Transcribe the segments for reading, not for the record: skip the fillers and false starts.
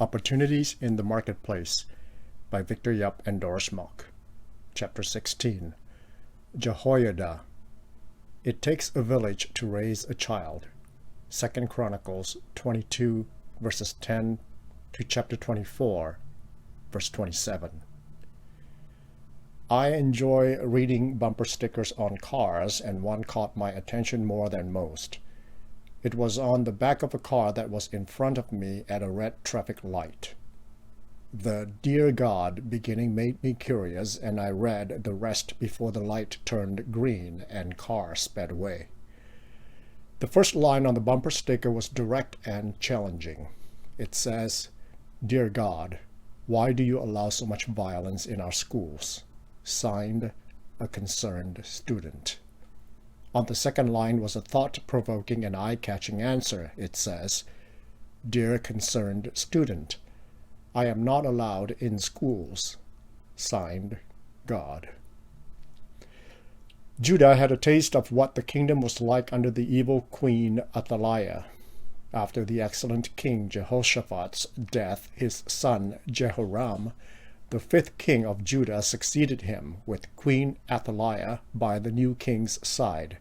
Opportunities in the Marketplace by Victor Yap and Doris Mock. Chapter 16. Jehoida. It takes a village to raise a child. 2 Chronicles 22 verses 10 to chapter 24 verse 27. I enjoy reading bumper stickers on cars, and one caught my attention more than most. It was on the back of a car that was in front of me at a red traffic light. The "Dear God" beginning made me curious, and I read the rest before the light turned green and car sped away. The first line on the bumper sticker was direct and challenging. It says, "Dear God, why do you allow so much violence in our schools?" Signed, a concerned student. On the second line was a thought-provoking and eye-catching answer. It says, "Dear concerned student, I am not allowed in schools." Signed, God. Judah had a taste of what the kingdom was like under the evil queen Athaliah. After the excellent king Jehoshaphat's death, his son Jehoram, the fifth king of Judah, succeeded him, with Queen Athaliah by the new king's side.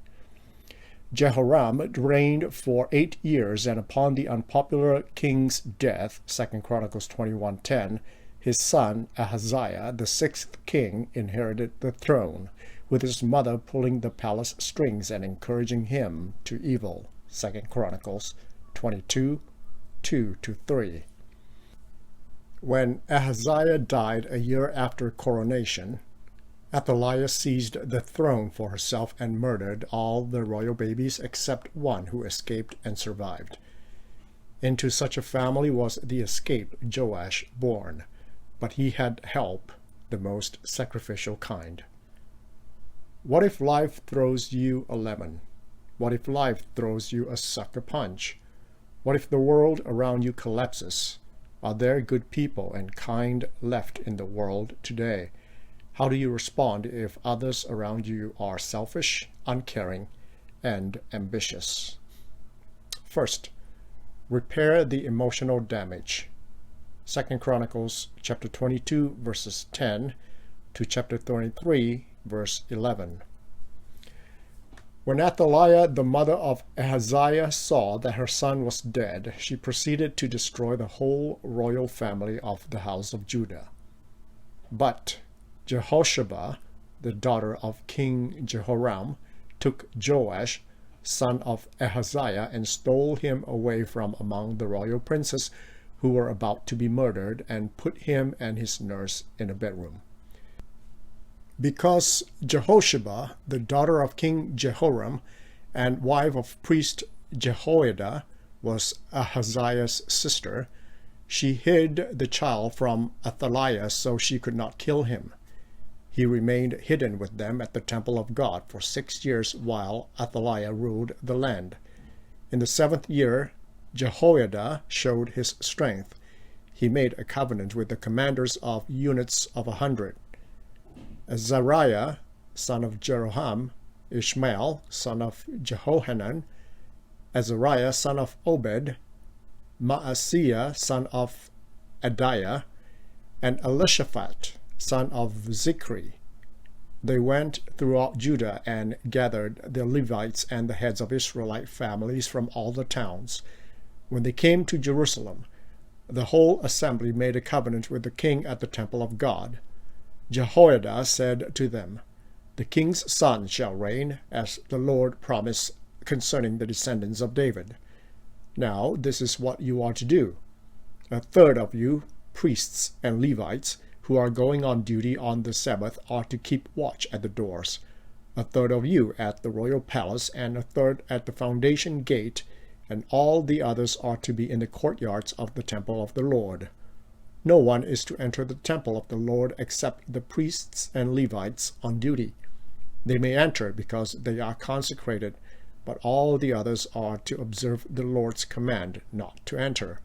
Jehoram reigned for 8 years, and upon the unpopular king's death, 2 Chronicles 21:10, his son Ahaziah, the sixth king, inherited the throne, with his mother pulling the palace strings and encouraging him to evil. 2 Chronicles 22:2-3. When Ahaziah died a year after coronation, Athaliah seized the throne for herself and murdered all the royal babies except one who escaped and survived. Into such a family was the escaped Joash born, but he had help, the most sacrificial kind. What if life throws you a lemon? What if life throws you a sucker punch? What if the world around you collapses? Are there good people and kind left in the world today? How do you respond if others around you are selfish, uncaring, and ambitious? First, repair the emotional damage. 2 Chronicles chapter 22 verses 10 to chapter 23 verse 11. When Athaliah, the mother of Ahaziah, saw that her son was dead, she proceeded to destroy the whole royal family of the house of Judah. But Jehoshaphat, the daughter of King Jehoram, took Joash, son of Ahaziah, and stole him away from among the royal princes who were about to be murdered, and put him and his nurse in a bedroom. Because Jehoshaphat, the daughter of King Jehoram and wife of priest Jehoida, was Ahaziah's sister, she hid the child from Athaliah so she could not kill him. He remained hidden with them at the temple of God for 6 years while Athaliah ruled the land. In the 7th year, Jehoida showed his strength. He made a covenant with the commanders of units of 100. Azariah, son of Jeroham, Ishmael, son of Jehohanan, Azariah, son of Obed, Maaseiah, son of Adiah, and Elishaphat, son of Zichri. They went throughout Judah and gathered the Levites and the heads of Israelite families from all the towns. When they came to Jerusalem, the whole assembly made a covenant with the king at the temple of God. Jehoiada said to them, "The king's son shall reign, as the Lord promised concerning the descendants of David. Now this is what you are to do. 1/3 of you, priests and Levites, who are going on duty on the Sabbath, are to keep watch at the doors. 1/3 of you at the royal palace, and 1/3 at the foundation gate, and all the others are to be in the courtyards of the temple of the Lord. No one is to enter the temple of the Lord except the priests and Levites on duty. They may enter because they are consecrated, but all the others are to observe the Lord's command not to enter.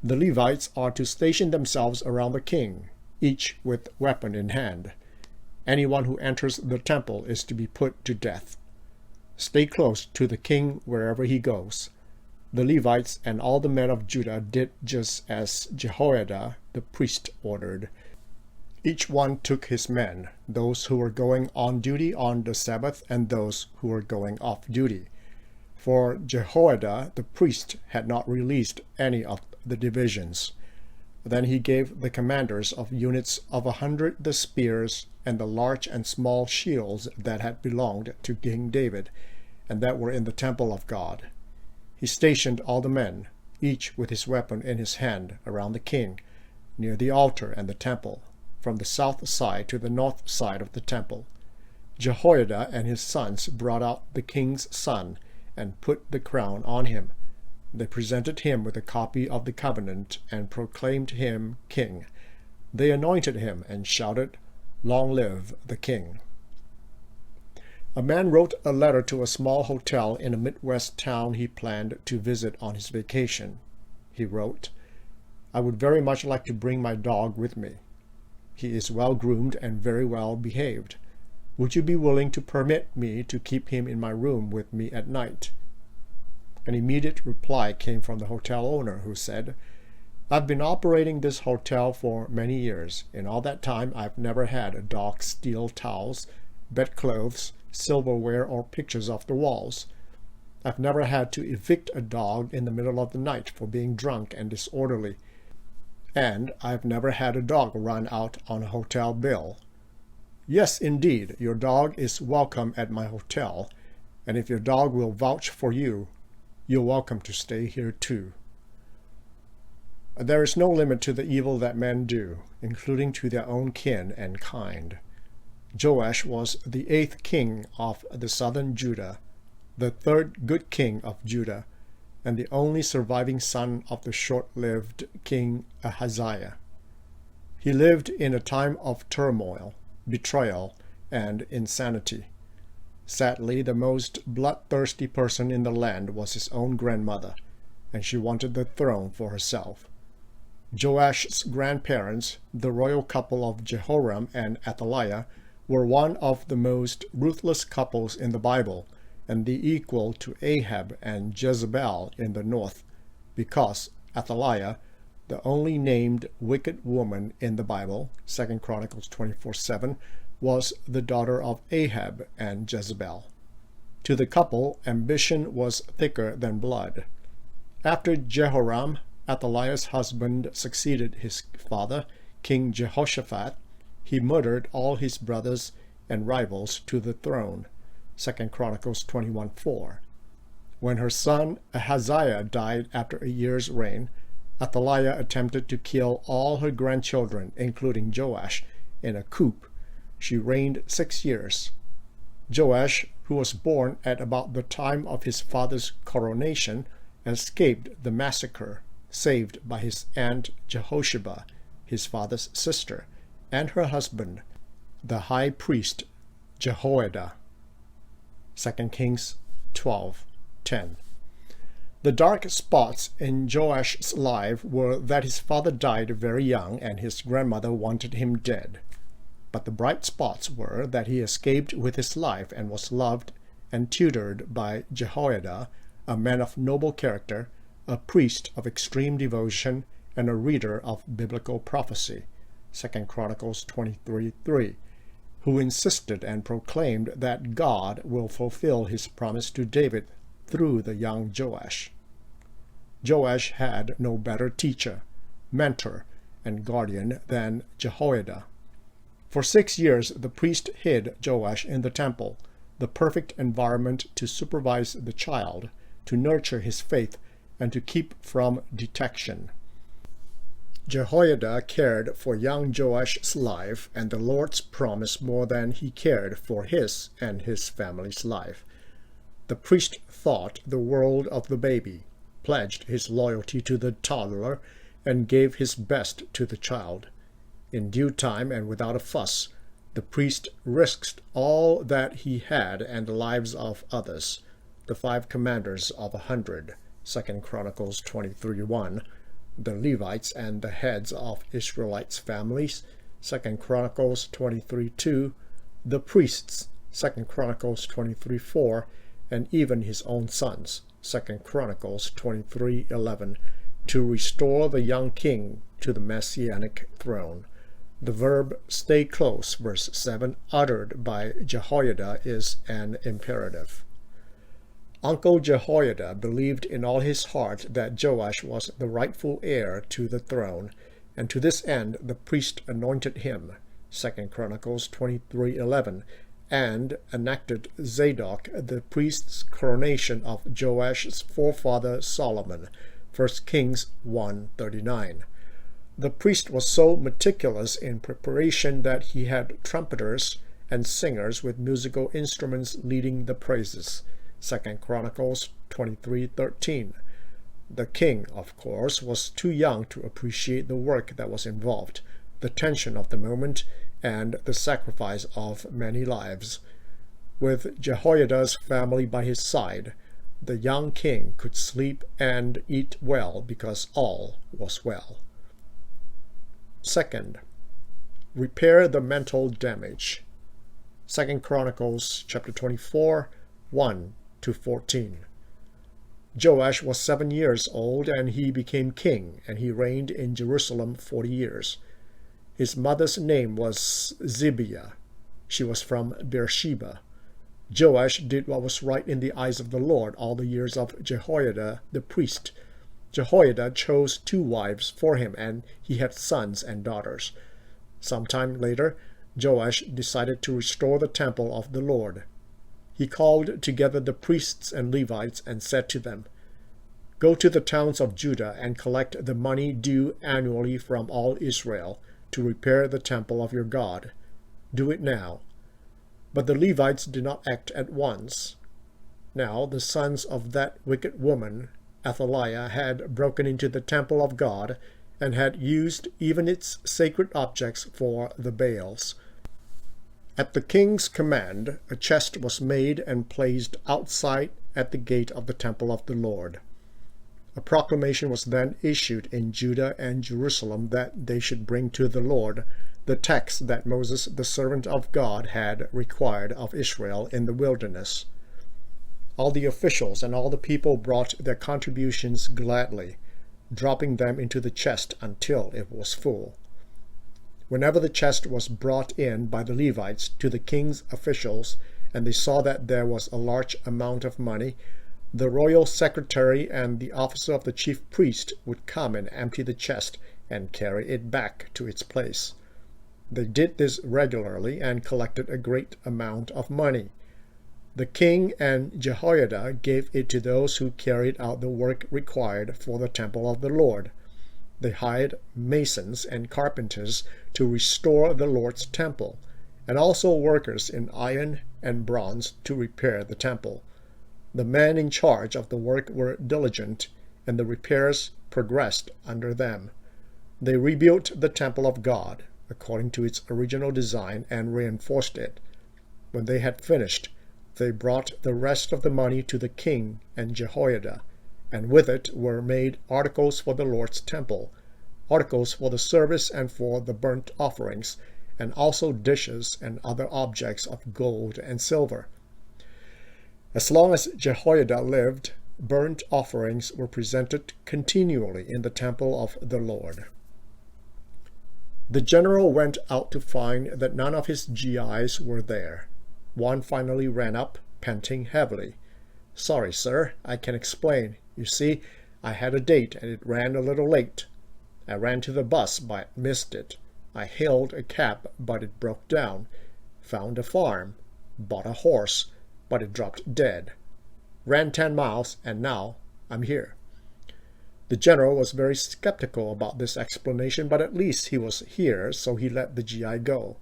The Levites are to station themselves around the king, each with weapon in hand. Anyone who enters the temple is to be put to death. Stay close to the king wherever he goes. The Levites and all the men of Judah did just as Jehoiada the priest ordered. Each one took his men, those who were going on duty on the Sabbath and those who were going off duty. For Jehoiada the priest had not released any of the divisions. Then he gave the commanders of units of 100 the spears and the large and small shields that had belonged to King David, and that were in the temple of God. He stationed all the men, each with his weapon in his hand, around the king, near the altar and the temple, from the south side to the north side of the temple. Jehoiada and his sons brought out the king's son, and put the crown on him. They presented him with a copy of the covenant, and proclaimed him king. They anointed him, and shouted, "Long live the king." A man wrote a letter to a small hotel in a Midwest town he planned to visit on his vacation. He wrote, "I would very much like to bring my dog with me. He is well groomed and very well behaved. Would you be willing to permit me to keep him in my room with me at night?" An immediate reply came from the hotel owner, who said, "I've been operating this hotel for many years. In all that time, I've never had a dog steal towels, bedclothes, silverware, or pictures off the walls. I've never had to evict a dog in the middle of the night for being drunk and disorderly. And I've never had a dog run out on a hotel bill. Yes, indeed, your dog is welcome at my hotel, and if your dog will vouch for you, you're welcome to stay here too." There is no limit to the evil that men do, including to their own kin and kind. Joash was the 8th king of the southern Judah, the 3rd good king of Judah, and the only surviving son of the short-lived King Ahaziah. He lived in a time of turmoil, betrayal, and insanity. Sadly, the most bloodthirsty person in the land was his own grandmother, and she wanted the throne for herself. Joash's grandparents, the royal couple of Jehoram and Athaliah, were one of the most ruthless couples in the Bible, and the equal to Ahab and Jezebel in the north, because Athaliah, the only named wicked woman in the Bible, 2 Chronicles 24:7, was the daughter of Ahab and Jezebel. To the couple, ambition was thicker than blood. After Jehoram, Athaliah's husband, succeeded his father, King Jehoshaphat, he murdered all his brothers and rivals to the throne, 2 Chronicles 21:4. When her son Ahaziah died after a year's reign, Athaliah attempted to kill all her grandchildren, including Joash, in a coup. She reigned 6 years. Joash, who was born at about the time of his father's coronation, escaped the massacre, saved by his aunt Jehosheba, his father's sister, and her husband, the high priest Jehoida. 2 Kings 12:10. The dark spots in Joash's life were that his father died very young and his grandmother wanted him dead. But the bright spots were that he escaped with his life and was loved and tutored by Jehoiada, a man of noble character, a priest of extreme devotion, and a reader of biblical prophecy, 2 Chronicles 23:3, who insisted and proclaimed that God will fulfill his promise to David through the young Joash. Joash had no better teacher, mentor, and guardian than Jehoiada. For 6 years the priest hid Joash in the temple, the perfect environment to supervise the child, to nurture his faith, and to keep from detection. Jehoiada cared for young Joash's life and the Lord's promise more than he cared for his and his family's life. The priest thought the world of the baby, pledged his loyalty to the toddler, and gave his best to the child. In due time and without a fuss, the priest risked all that he had and the lives of others, the 5 commanders of 100, 2 Chronicles 23:1, the Levites and the heads of Israelites' families, 2 Chronicles 23:2, the priests, 2 Chronicles 23:4, and even his own sons, 2 Chronicles 23:11, to restore the young king to the messianic throne. The verb stay close, verse 7, uttered by Jehoiada is an imperative. Uncle Jehoiada believed in all his heart that Joash was the rightful heir to the throne, and to this end the priest anointed him, 2 Chronicles 23:11, and enacted Zadok the priest's coronation of Joash's forefather Solomon, 1 Kings 1:39. The priest was so meticulous in preparation that he had trumpeters and singers with musical instruments leading the praises, 2 Chronicles 23:13. The king, of course, was too young to appreciate the work that was involved, the tension of the moment, and the sacrifice of many lives. With Jehoiada's family by his side, the young king could sleep and eat well because all was well. Second, repair the mental damage. 2 Chronicles chapter 24, 1-14. Joash was 7 years old, and he became king, and he reigned in Jerusalem 40 years. His mother's name was Zibiah. She was from Beersheba. Joash did what was right in the eyes of the Lord all the years of Jehoiada the priest. Jehoiada chose 2 wives for him, and he had sons and daughters. Sometime later, Joash decided to restore the temple of the Lord. He called together the priests and Levites and said to them, "Go to the towns of Judah and collect the money due annually from all Israel to repair the temple of your God. Do it now." But the Levites did not act at once. Now the sons of that wicked woman, Athaliah, had broken into the temple of God and had used even its sacred objects for the Baals. At the king's command, a chest was made and placed outside at the gate of the temple of the Lord. A proclamation was then issued in Judah and Jerusalem that they should bring to the Lord the tax that Moses, the servant of God, had required of Israel in the wilderness. All the officials and all the people brought their contributions gladly, dropping them into the chest until it was full. Whenever the chest was brought in by the Levites to the king's officials, and they saw that there was a large amount of money, the royal secretary and the officer of the chief priest would come and empty the chest and carry it back to its place. They did this regularly and collected a great amount of money. The king and Jehoiada gave it to those who carried out the work required for the temple of the Lord. They hired masons and carpenters to restore the Lord's temple, and also workers in iron and bronze to repair the temple. The men in charge of the work were diligent, and the repairs progressed under them. They rebuilt the temple of God according to its original design and reinforced it. When they had finished, they brought the rest of the money to the king and Jehoiada, and with it were made articles for the Lord's temple, articles for the service and for the burnt offerings, and also dishes and other objects of gold and silver. As long as Jehoiada lived, burnt offerings were presented continually in the temple of the Lord. The general went out to find that none of his GIs were there. One finally ran up, panting heavily. "Sorry, sir, I can explain. You see, I had a date and it ran a little late. I ran to the bus but missed it. I hailed a cab but it broke down. Found a farm. Bought a horse, but it dropped dead. Ran 10 miles and now I'm here." The general was very skeptical about this explanation, but at least he was here, so he let the GI go.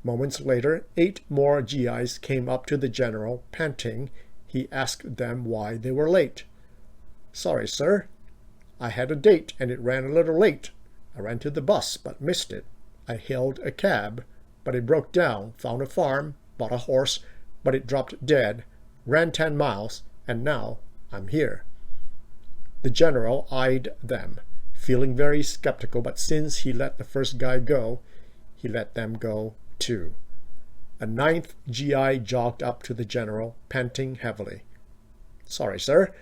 Moments later, 8 more GIs came up to the general, panting. He asked them why they were late. "Sorry, sir. I had a date and it ran a little late. I ran to the bus but missed it. I hailed a cab, but it broke down. Found a farm, bought a horse, but it dropped dead. Ran 10 miles, and now I'm here." The general eyed them, feeling very skeptical, but since he let the first guy go, he let them go too. A 9th GI jogged up to the general, panting heavily. Sorry, sir.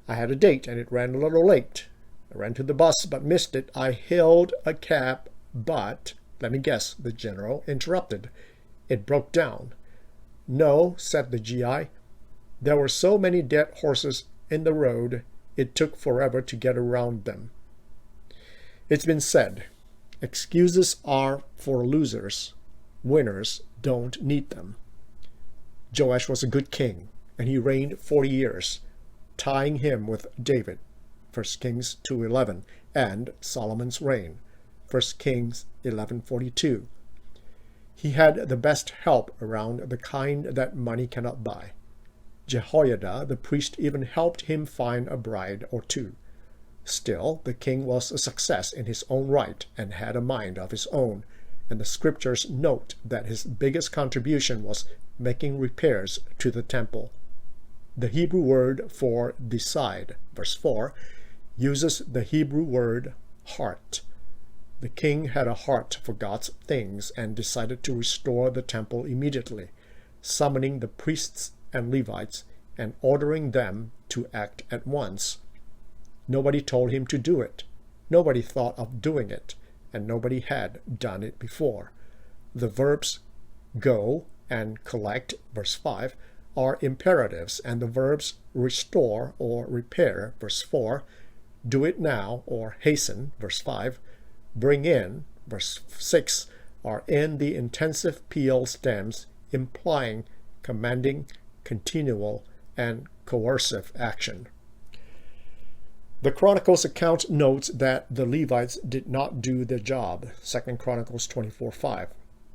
I had a date and it ran a little late. I ran to the bus but missed it. I hailed a cab, but, let me guess, the general interrupted. It broke down. No, said the GI. There were so many dead horses in the road, it took forever to get around them. It's been said, excuses are for losers. Winners don't need them. Joash was a good king, and he reigned 40 years, tying him with David, 1 Kings 2:11, and Solomon's reign, 1 Kings 11:42. He had the best help around, the kind that money cannot buy. Jehoida, the priest, even helped him find a bride or two. Still, the king was a success in his own right and had a mind of his own, and the scriptures note that his biggest contribution was making repairs to the temple. The Hebrew word for decide, verse 4, uses the Hebrew word heart. The king had a heart for God's things and decided to restore the temple immediately, summoning the priests and Levites and ordering them to act at once. Nobody told him to do it. Nobody thought of doing it, and nobody had done it before. The verbs go and collect, verse 5, are imperatives, and the verbs restore or repair, verse 4, do it now or hasten, verse 5, bring in, verse 6, are in the intensive PL stems, implying commanding, continual, and coercive action. The Chronicles account notes that the Levites did not do their job, 2 Chronicles 24:5,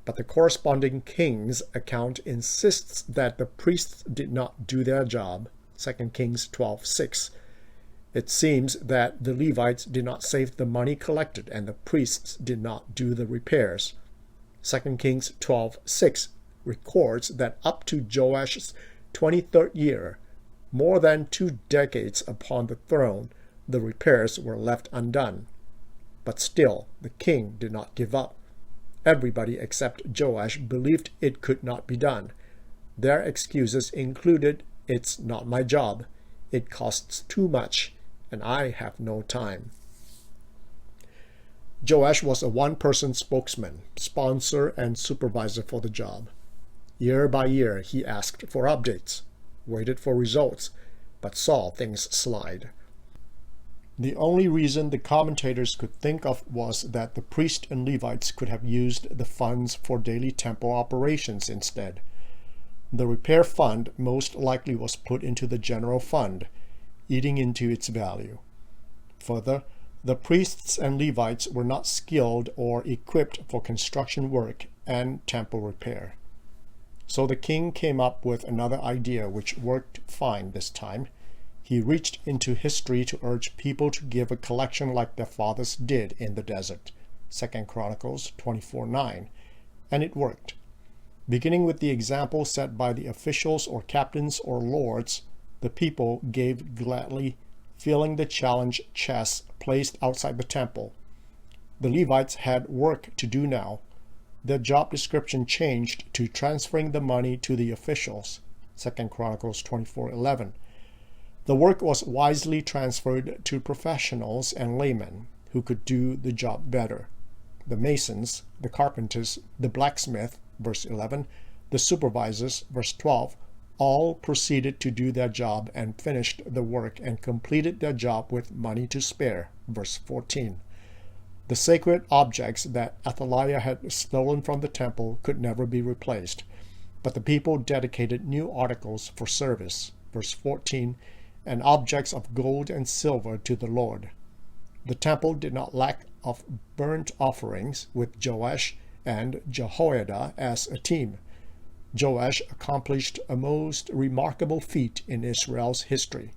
but the corresponding Kings account insists that the priests did not do their job, 2 Kings 12:6. It seems that the Levites did not save the money collected and the priests did not do the repairs. 2 Kings 12:6 records that up to Joash's 23rd year, more than 2 decades upon the throne, the repairs were left undone. But still, the king did not give up. Everybody except Joash believed it could not be done. Their excuses included, "It's not my job, it costs too much, and I have no time." Joash was a one-person spokesman, sponsor, and supervisor for the job. Year by year, he asked for updates, waited for results, but saw things slide. The only reason the commentators could think of was that the priests and Levites could have used the funds for daily temple operations instead. The repair fund most likely was put into the general fund, eating into its value. Further, the priests and Levites were not skilled or equipped for construction work and temple repair. So the king came up with another idea which worked fine this time. He reached into history to urge people to give a collection like their fathers did in the desert, 2 Chronicles 24:9, and it worked. Beginning with the example set by the officials or captains or lords, the people gave gladly, filling the challenge chests placed outside the temple. The Levites had work to do now. Their job description changed to transferring the money to the officials, 2 Chronicles 24:11. The work was wisely transferred to professionals and laymen who could do the job better. The masons, the carpenters, the blacksmith, verse 11, the supervisors, verse 12, all proceeded to do their job and finished the work and completed their job with money to spare, verse 14. The sacred objects that Athaliah had stolen from the temple could never be replaced, but the people dedicated new articles for service, verse 14, and objects of gold and silver to the Lord. The temple did not lack of burnt offerings with Joash and Jehoiada as a team. Joash accomplished a most remarkable feat in Israel's history.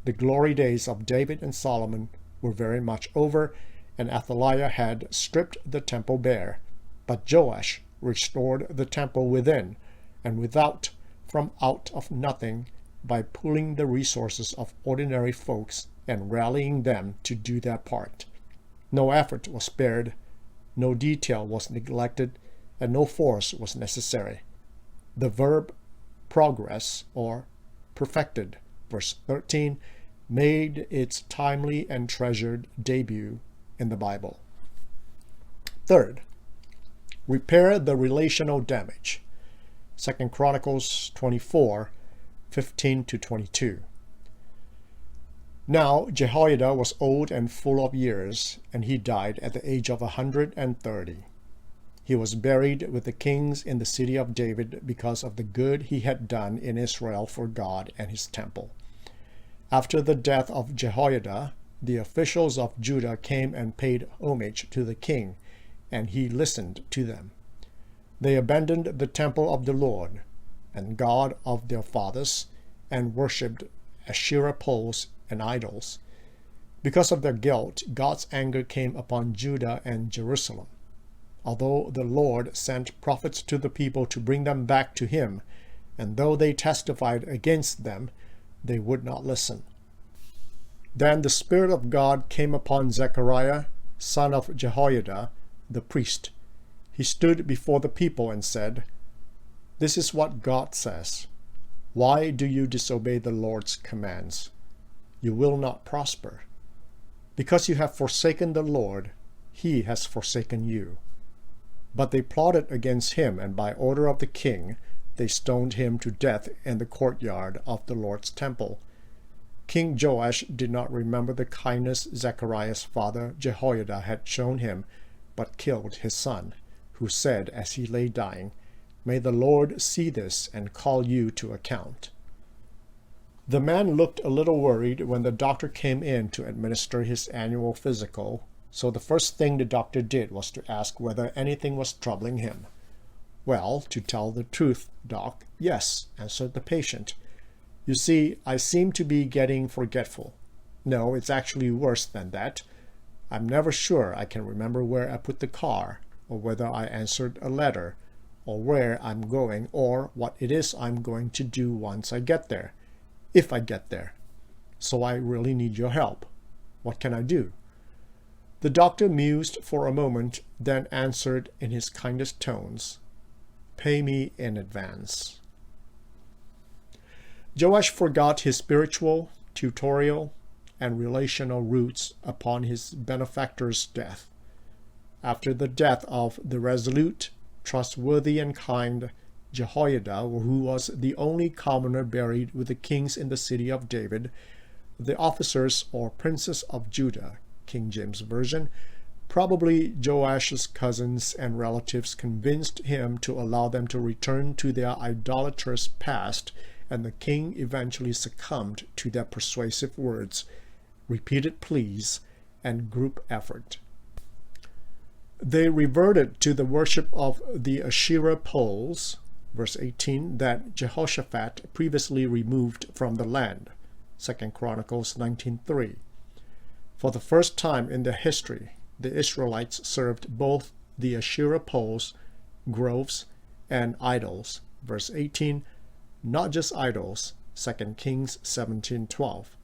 The glory days of David and Solomon were very much over, and Athaliah had stripped the temple bare. But Joash restored the temple within and without, from out of nothing, by pooling the resources of ordinary folks and rallying them to do their part. No effort was spared, no detail was neglected, and no force was necessary. The verb progress, or perfected, verse 13, made its timely and treasured debut in the Bible. Third, repair the relational damage. 2 Chronicles 24, 15-22. Now Jehoiada was old and full of years, and he died at the age of 130. He was buried with the kings in the city of David because of the good he had done in Israel for God and his temple. After the death of Jehoiada, the officials of Judah came and paid homage to the king, and he listened to them. They abandoned the temple of the Lord and God of their fathers and worshipped Asherah poles and idols. Because of their guilt, God's anger came upon Judah and Jerusalem. Although the Lord sent prophets to the people to bring them back to him, and though they testified against them, they would not listen. Then the Spirit of God came upon Zechariah, son of Jehoiada, the priest. He stood before the people and said, "This is what God says. Why do you disobey the Lord's commands? You will not prosper. Because you have forsaken the Lord, he has forsaken you." But they plotted against him, and by order of the king, they stoned him to death in the courtyard of the Lord's temple. King Joash did not remember the kindness Zechariah's father Jehoiada had shown him, but killed his son, who said as he lay dying, "May the Lord see this and call you to account." The man looked a little worried when the doctor came in to administer his annual physical, so the first thing the doctor did was to ask whether anything was troubling him. "Well, to tell the truth, Doc, yes," answered the patient. "You see, I seem to be getting forgetful. No, it's actually worse than that. I'm never sure I can remember where I put the car, or whether I answered a letter, or where I'm going, or what it is I'm going to do once I get there, if I get there. So I really need your help. What can I do?" The doctor mused for a moment, then answered in his kindest tones, "Pay me in advance." Joash forgot his spiritual, tutorial, and relational roots upon his benefactor's death. After the death of the resolute, trustworthy, and kind Jehoiada, who was the only commoner buried with the kings in the city of David, the officers or princes of Judah, King James Version, probably Joash's cousins and relatives, convinced him to allow them to return to their idolatrous past, and the king eventually succumbed to their persuasive words, repeated pleas, and group effort. They reverted to the worship of the Asherah poles, verse 18, that Jehoshaphat previously removed from the land, 2 Chronicles 19:3. For the first time in their history, the Israelites served both the Asherah poles, groves, and idols, verse 18, not just idols, 2 Kings 17:12.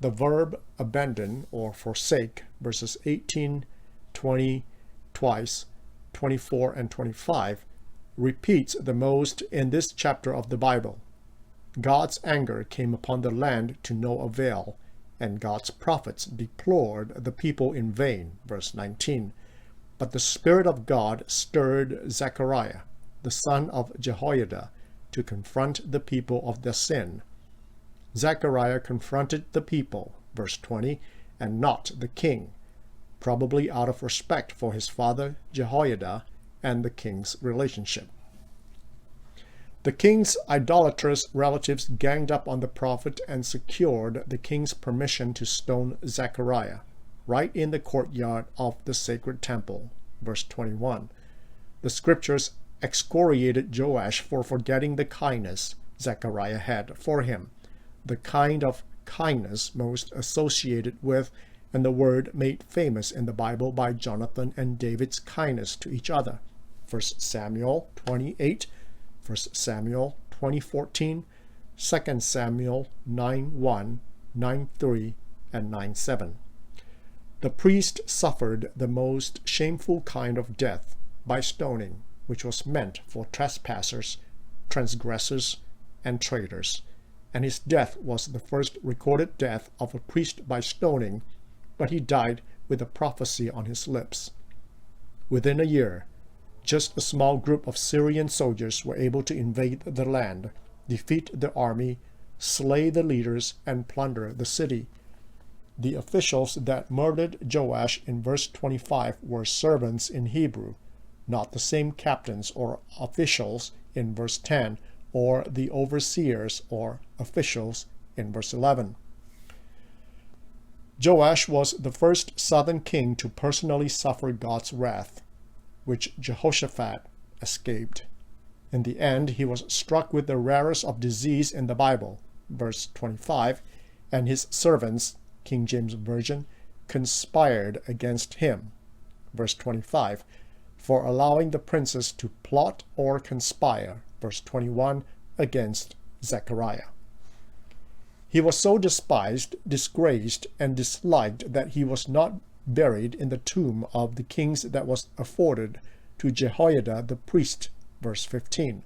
The verb abandon or forsake, verses 18, 20, twice, 24, and 25, repeats the most in this chapter of the Bible. God's anger came upon the land to no avail, and God's prophets deplored the people in vain, verse 19. But the Spirit of God stirred Zechariah, the son of Jehoiada, to confront the people of their sin. Zechariah confronted the people, verse 20, and not the king, probably out of respect for his father Jehoiada and the king's relationship. The king's idolatrous relatives ganged up on the prophet and secured the king's permission to stone Zechariah, right in the courtyard of the sacred temple, verse 21. The scriptures excoriated Joash for forgetting the kindness Zechariah had for him, the kind of kindness most associated with and the word made famous in the Bible by Jonathan and David's kindness to each other, 1 Samuel 28, 1 Samuel 20:14, 2 Samuel 9:1, 9:3, and 9:7. The priest suffered the most shameful kind of death by stoning, which was meant for trespassers, transgressors, and traitors. and his death was the first recorded death of a priest by stoning, but he died with a prophecy on his lips. Within a year, just a small group of Syrian soldiers were able to invade the land, defeat the army, slay the leaders, and plunder the city. The officials that murdered Joash in verse 25 were servants in Hebrew, not the same captains or officials in verse 10, or the overseers or officials in verse 11. Joash was the first southern king to personally suffer God's wrath, which Jehoshaphat escaped. In the end, he was struck with the rarest of disease in the Bible, verse 25, and his servants, King James Version, conspired against him, verse 25, for allowing the princes to plot or conspire, verse 21, against Zechariah. He was so despised, disgraced, and disliked that he was not buried in the tomb of the kings that was afforded to Jehoida the priest, verse 15.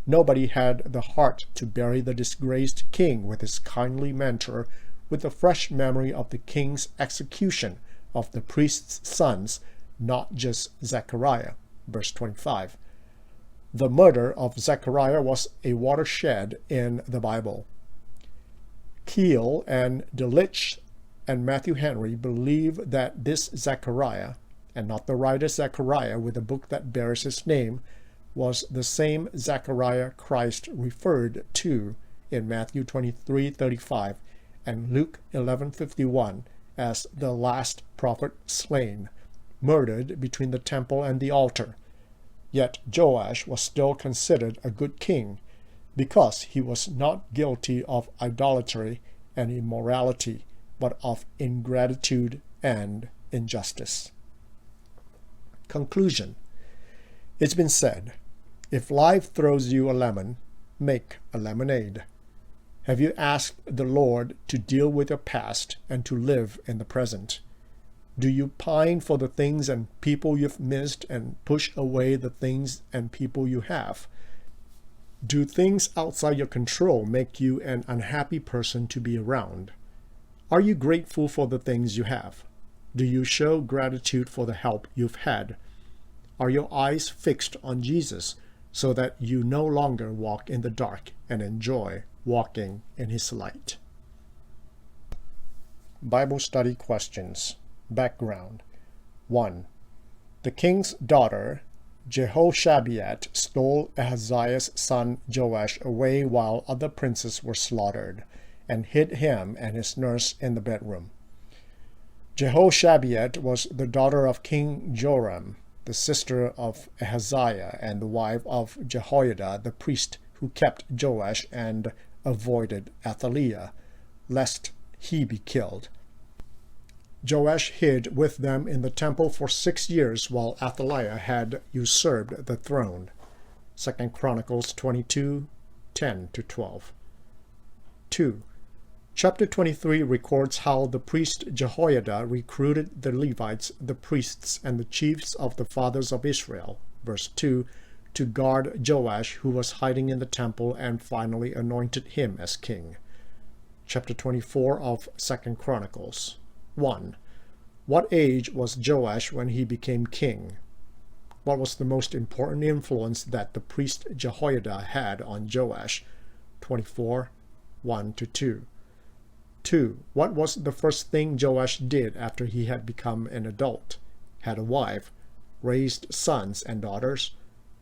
Nobody had the heart to bury the disgraced king with his kindly mentor with a fresh memory of the king's execution of the priest's sons, not just Zechariah, verse 25. The murder of Zechariah was a watershed in the Bible. Keel and Delitzsch and Matthew Henry believe that this Zechariah, and not the writer Zechariah with a book that bears his name, was the same Zechariah Christ referred to in Matthew 23:35 and Luke 11:51 as the last prophet slain, murdered between the temple and the altar. Yet Joash was still considered a good king, because he was not guilty of idolatry and immorality, but of ingratitude and injustice. Conclusion. It's been said, if life throws you a lemon, make a lemonade. Have you asked the Lord to deal with your past and to live in the present? Do you pine for the things and people you've missed and push away the things and people you have? Do things outside your control make you an unhappy person to be around? Are you grateful for the things you have? Do you show gratitude for the help you've had? Are your eyes fixed on Jesus so that you no longer walk in the dark and enjoy walking in His light? Bible study questions. Background. 1. The king's daughter, Jehoshabeat, stole Ahaziah's son Joash away while other princes were slaughtered, and hid him and his nurse in the bedroom. Jehoshabeat was the daughter of King Joram, the sister of Ahaziah, and the wife of Jehoida the priest, who kept Joash and avoided Athaliah, lest he be killed. Joash hid with them in the temple for 6 years while Athaliah had usurped the throne. 2 Chronicles 22, 10-12. 2. Chapter 23 records how the priest Jehoida recruited the Levites, the priests, and the chiefs of the fathers of Israel, verse 2, to guard Joash, who was hiding in the temple, and finally anointed him as king. Chapter 24 of 2 Chronicles. 1. What age was Joash when he became king? What was the most important influence that the priest Jehoiada had on Joash? 24, 1-2. 2. What was the first thing Joash did after he had become an adult, had a wife, raised sons and daughters?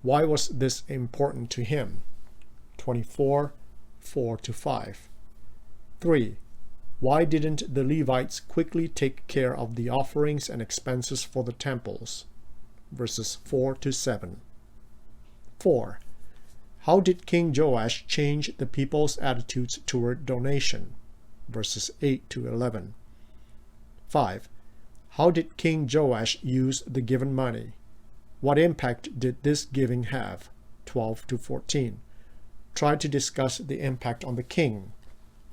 Why was this important to him? 24, 4-5. 3. Why didn't the Levites quickly take care of the offerings and expenses for the temples? Verses 4-7. 4. How did King Joash change the people's attitudes toward donation? Verses 8-11. 5. How did King Joash use the given money? What impact did this giving have? 12-14. Try to discuss the impact on the king,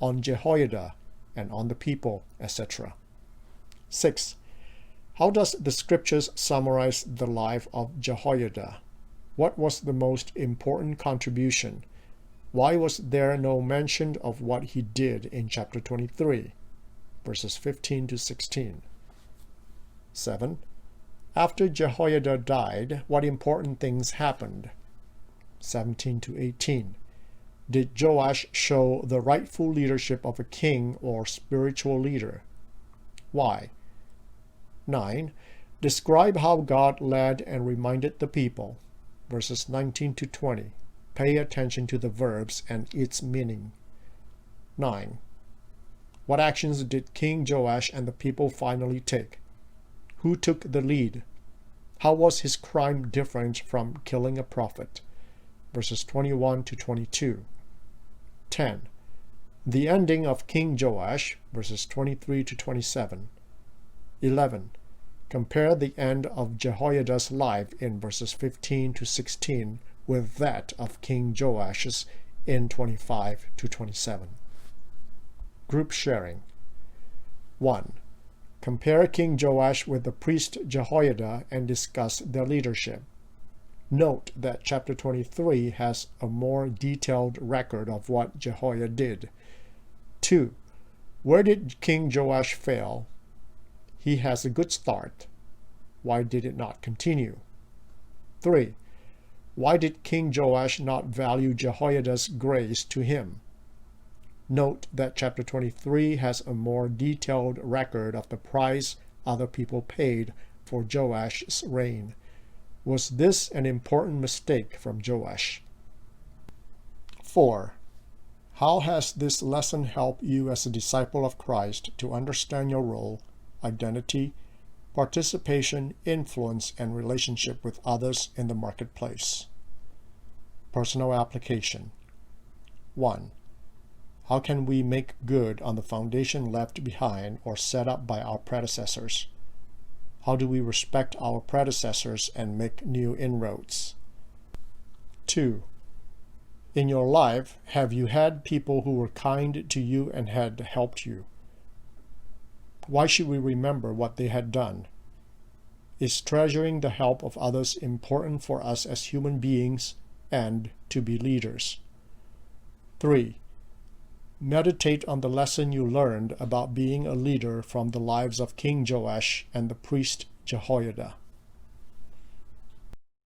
on Jehoiada, and on the people, etc. 6. How does the scriptures summarize the life of Jehoiada? What was the most important contribution? Why was there no mention of what he did in chapter 23, verses 15 to 16? 7. After Jehoiada died, what important things happened? 17 to 18. Did Joash show the rightful leadership of a king or spiritual leader? Why? 9. Describe how God led and reminded the people. Verses 19 to 20. Pay attention to the verbs and its meaning. 9. What actions did King Joash and the people finally take? Who took the lead? How was his crime different from killing a prophet? Verses 21 to 22. 10. The ending of King Joash, verses 23 to 27. 11. Compare the end of Jehoiada's life in verses 15 to 16 with that of King Joash's in 25 to 27. Group sharing. 1. Compare King Joash with the priest Jehoiada and discuss their leadership. Note that chapter 23 has a more detailed record of what Jehoiada did. 2. Where did King Joash fail? He has a good start. Why did it not continue? 3. Why did King Joash not value Jehoiada's grace to him? Note that chapter 23 has a more detailed record of the price other people paid for Joash's reign. Was this an important mistake from Joash? 4. How has this lesson helped you as a disciple of Christ to understand your role, identity, participation, influence, and relationship with others in the marketplace? Personal application. 1. How can we make good on the foundation left behind or set up by our predecessors? How do we respect our predecessors and make new inroads? 2. In your life, have you had people who were kind to you and had helped you? Why should we remember what they had done? Is treasuring the help of others important for us as human beings and to be leaders? 3. Meditate on the lesson you learned about being a leader from the lives of King Joash and the priest Jehoiada.